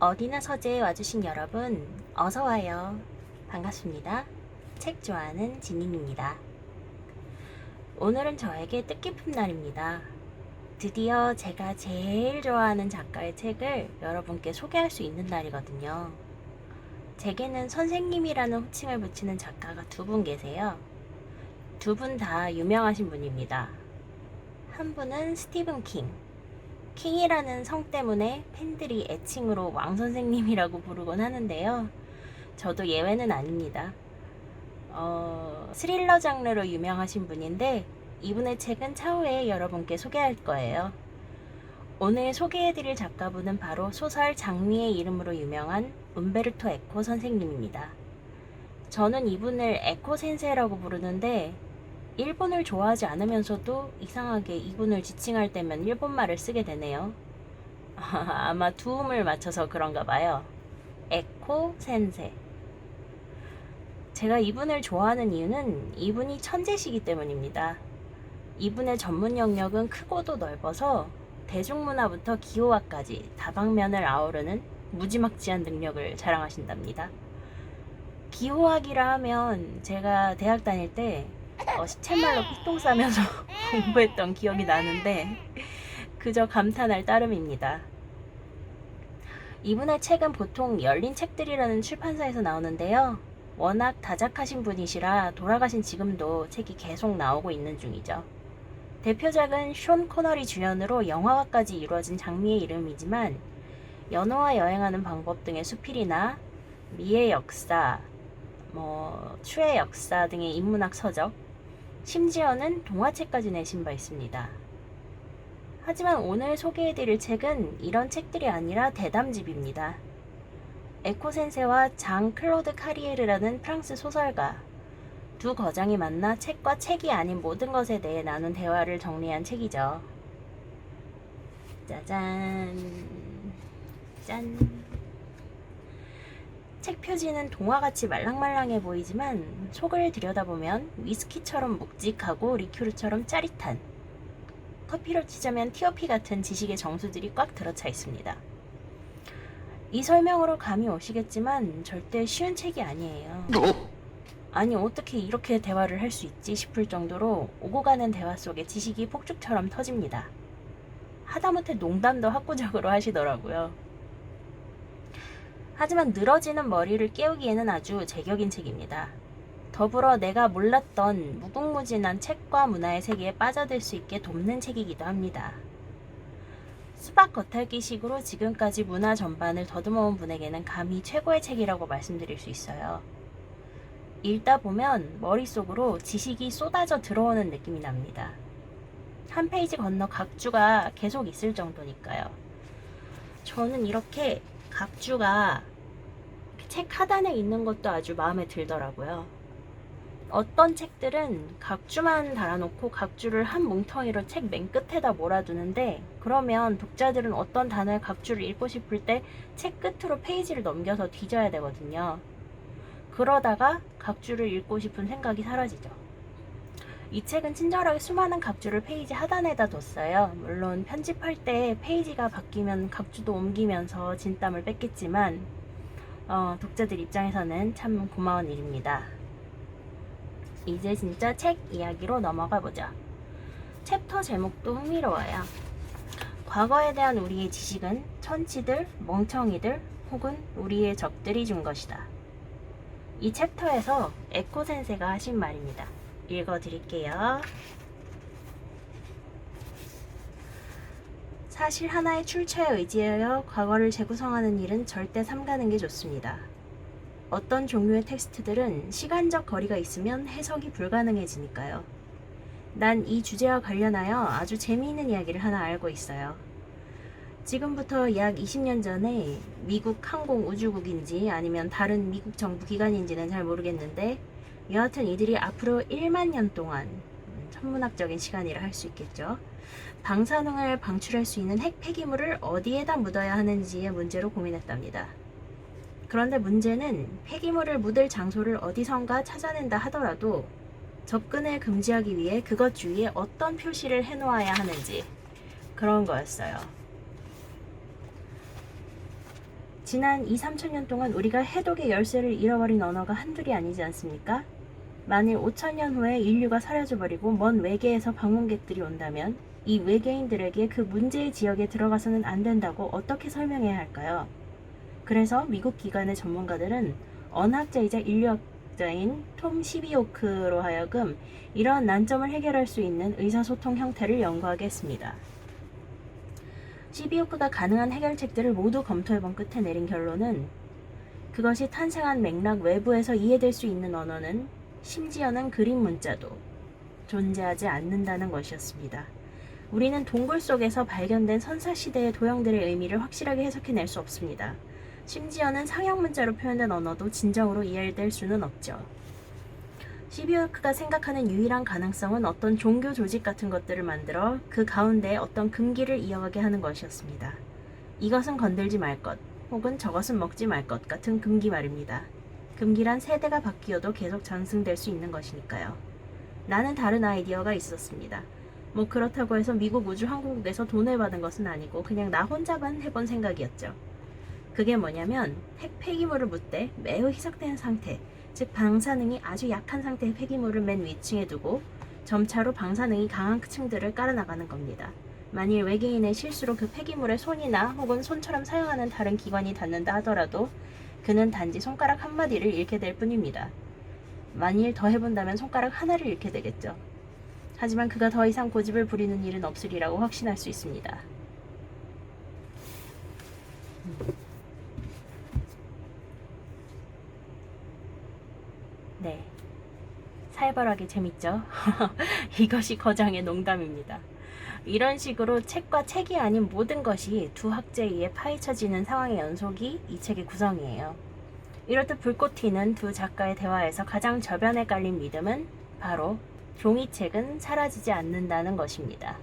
어디나 서재에 와주신 여러분, 어서와요. 반갑습니다. 책 좋아하는 지닝입니다. 오늘은 저에게 뜻깊은 날입니다. 드디어 제가 제일 좋아하는 작가의 책을 여러분께 소개할 수 있는 날이거든요. 제게는 선생님이라는 호칭을 붙이는 작가가 두 분 계세요. 두 분 다 유명하신 분입니다. 한 분은 스티븐 킹. 킹이라는 성 때문에 팬들이 애칭으로 왕 선생님이라고 부르곤 하는데요. 저도 예외는 아닙니다. 스릴러 장르로 유명하신 분인데 이분의 책은 차후에 여러분께 소개할 거예요. 오늘 소개해드릴 작가분은 바로 소설 장미의 이름으로 유명한 움베르토 에코 선생님입니다. 저는 이분을 에코 센세라고 부르는데 일본을 좋아하지 않으면서도 이상하게 이분을 지칭할 때면 일본말을 쓰게 되네요. 아마 두음을 맞춰서 그런가 봐요. 에코 센세. 제가 이분을 좋아하는 이유는 이분이 천재시기 때문입니다. 이분의 전문 영역은 크고도 넓어서 대중문화부터 기호화까지 다방면을 아우르는 무지막지한 능력을 자랑하신답니다. 기호학이라 하면 제가 대학 다닐 때 시쳇말로 삐똥 싸면서 공부했던 기억이 나는데 그저 감탄할 따름입니다. 이분의 책은 보통 열린 책들이라는 출판사에서 나오는데요. 워낙 다작하신 분이시라 돌아가신 지금도 책이 계속 나오고 있는 중이죠. 대표작은 숀 코너리 주연으로 영화화까지 이루어진 장미의 이름이지만 연호와 여행하는 방법 등의 수필이나 미의 역사, 추의 역사 등의 인문학 서적, 심지어는 동화책까지 내신 바 있습니다. 하지만 오늘 소개해드릴 책은 이런 책들이 아니라 대담집입니다. 에코 센세와 장 클로드 카리에르라는 프랑스 소설가, 두 거장이 만나 책과 책이 아닌 모든 것에 대해 나눈 대화를 정리한 책이죠. 짜잔. 짠. 책 표지는 동화같이 말랑말랑해 보이지만 속을 들여다보면 위스키처럼 묵직하고 리큐르처럼 짜릿한, 커피로 치자면 티오피 같은 지식의 정수들이 꽉 들어차 있습니다. 이 설명으로 감이 오시겠지만 절대 쉬운 책이 아니에요. 아니 어떻게 이렇게 대화를 할 수 있지 싶을 정도로 오고 가는 대화 속에 지식이 폭죽처럼 터집니다. 하다못해 농담도 학구적으로 하시더라고요. 하지만 늘어지는 머리를 깨우기에는 아주 제격인 책입니다. 더불어 내가 몰랐던 무궁무진한 책과 문화의 세계에 빠져들 수 있게 돕는 책이기도 합니다. 수박 겉핥기식으로 지금까지 문화 전반을 더듬어온 분에게는 감히 최고의 책이라고 말씀드릴 수 있어요. 읽다 보면 머릿속으로 지식이 쏟아져 들어오는 느낌이 납니다. 한 페이지 건너 각주가 계속 있을 정도니까요. 저는 이렇게 각주가 책 하단에 있는 것도 아주 마음에 들더라고요. 어떤 책들은 각주만 달아놓고 각주를 한 뭉텅이로 책 맨 끝에다 몰아두는데 그러면 독자들은 어떤 단어의 각주를 읽고 싶을 때 책 끝으로 페이지를 넘겨서 뒤져야 되거든요. 그러다가 각주를 읽고 싶은 생각이 사라지죠. 이 책은 친절하게 수많은 각주를 페이지 하단에다 뒀어요. 물론 편집할 때 페이지가 바뀌면 각주도 옮기면서 진땀을 뺐겠지만 독자들 입장에서는 참 고마운 일입니다. 이제 진짜 책 이야기로 넘어가 보죠. 챕터 제목도 흥미로워요. 과거에 대한 우리의 지식은 천치들, 멍청이들 혹은 우리의 적들이 준 것이다. 이 챕터에서 에코 센세가 하신 말입니다. 읽어드릴게요. 사실 하나의 출처에 의지하여 과거를 재구성하는 일은 절대 삼가는 게 좋습니다. 어떤 종류의 텍스트들은 시간적 거리가 있으면 해석이 불가능해지니까요. 난 이 주제와 관련하여 아주 재미있는 이야기를 하나 알고 있어요. 지금부터 약 20년 전에 미국 항공우주국인지 아니면 다른 미국 정부 기관인지는 잘 모르겠는데 여하튼 이들이 앞으로 1만 년 동안, 천문학적인 시간이라 할 수 있겠죠, 방사능을 방출할 수 있는 핵 폐기물을 어디에다 묻어야 하는지의 문제로 고민했답니다. 그런데 문제는 폐기물을 묻을 장소를 어디선가 찾아낸다 하더라도 접근을 금지하기 위해 그것 주위에 어떤 표시를 해놓아야 하는지, 그런 거였어요. 지난 2, 3천 년 동안 우리가 해독의 열쇠를 잃어버린 언어가 한둘이 아니지 않습니까? 만일 5천 년 후에 인류가 사라져버리고 먼 외계에서 방문객들이 온다면 이 외계인들에게 그 문제의 지역에 들어가서는 안 된다고 어떻게 설명해야 할까요? 그래서 미국 기관의 전문가들은 언어학자이자 인류학자인 톰 시비오크로 하여금 이러한 난점을 해결할 수 있는 의사소통 형태를 연구하게 했습니다. 시비오크가 가능한 해결책들을 모두 검토해본 끝에 내린 결론은 그것이 탄생한 맥락 외부에서 이해될 수 있는 언어는 심지어는 그림 문자도 존재하지 않는다는 것이었습니다. 우리는 동굴 속에서 발견된 선사시대의 도형들의 의미를 확실하게 해석해낼 수 없습니다. 심지어는 상형 문자로 표현된 언어도 진정으로 이해될 수는 없죠. 시비오크가 생각하는 유일한 가능성은 어떤 종교 조직 같은 것들을 만들어 그 가운데에 어떤 금기를 이어가게 하는 것이었습니다. 이것은 건들지 말 것, 혹은 저것은 먹지 말 것 같은 금기 말입니다. 금기란 세대가 바뀌어도 계속 전승될 수 있는 것이니까요. 나는 다른 아이디어가 있었습니다. 뭐 그렇다고 해서 미국 우주항공국에서 돈을 받은 것은 아니고 그냥 나 혼자만 해본 생각이었죠. 그게 뭐냐면 폐기물을 묻되 매우 희석된 상태, 즉 방사능이 아주 약한 상태의 폐기물을 맨 위층에 두고 점차로 방사능이 강한 층들을 깔아나가는 겁니다. 만일 외계인의 실수로 그 폐기물에 손이나 혹은 손처럼 사용하는 다른 기관이 닿는다 하더라도 그는 단지 손가락 한마디를 잃게 될 뿐입니다. 만일 더 해본다면 손가락 하나를 잃게 되겠죠. 하지만 그가 더 이상 고집을 부리는 일은 없으리라고 확신할 수 있습니다. 네, 살벌하게 재밌죠? 이것이 거장의 농담입니다. 이런 식으로 책과 책이 아닌 모든 것이 두 학자에 의해 파헤쳐지는 상황의 연속이 이 책의 구성이에요. 이렇듯 불꽃 튀는 두 작가의 대화에서 가장 저변에 깔린 믿음은 바로 종이책은 사라지지 않는다는 것입니다.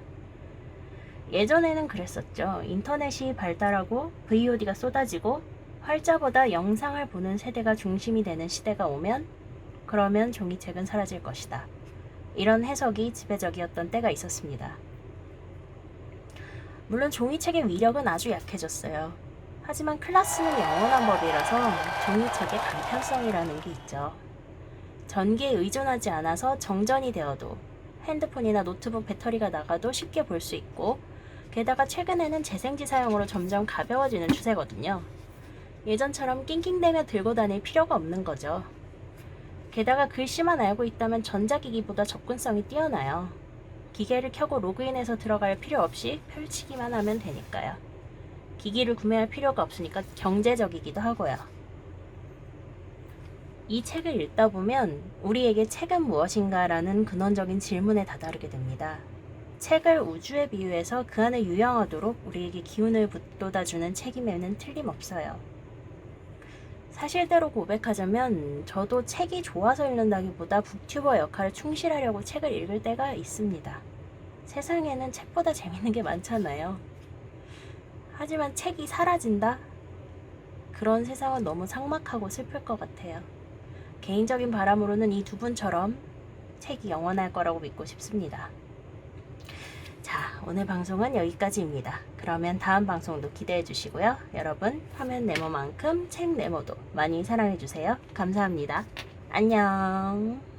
예전에는 그랬었죠. 인터넷이 발달하고 VOD가 쏟아지고 활자보다 영상을 보는 세대가 중심이 되는 시대가 오면 그러면 종이책은 사라질 것이다. 이런 해석이 지배적이었던 때가 있었습니다. 물론 종이책의 위력은 아주 약해졌어요. 하지만 클라스는 영원한 법이라서 종이책의 간편성이라는 게 있죠. 전기에 의존하지 않아서 정전이 되어도 핸드폰이나 노트북 배터리가 나가도 쉽게 볼 수 있고 게다가 최근에는 재생지 사용으로 점점 가벼워지는 추세거든요. 예전처럼 낑낑대며 들고 다닐 필요가 없는 거죠. 게다가 글씨만 알고 있다면 전자기기보다 접근성이 뛰어나요. 기계를 켜고 로그인해서 들어갈 필요 없이 펼치기만 하면 되니까요. 기기를 구매할 필요가 없으니까 경제적이기도 하고요. 이 책을 읽다 보면 우리에게 책은 무엇인가라는 근원적인 질문에 다다르게 됩니다. 책을 우주에 비유해서 그 안에 유영하도록 우리에게 기운을 북돋아주는 책임에는 틀림없어요. 사실대로 고백하자면 저도 책이 좋아서 읽는다기보다 북튜버 역할을 충실하려고 책을 읽을 때가 있습니다. 세상에는 책보다 재밌는 게 많잖아요. 하지만 책이 사라진다? 그런 세상은 너무 삭막하고 슬플 것 같아요. 개인적인 바람으로는 이 두 분처럼 책이 영원할 거라고 믿고 싶습니다. 자, 오늘 방송은 여기까지입니다. 그러면 다음 방송도 기대해 주시고요. 여러분, 화면 네모만큼 책 네모도 많이 사랑해 주세요. 감사합니다. 안녕.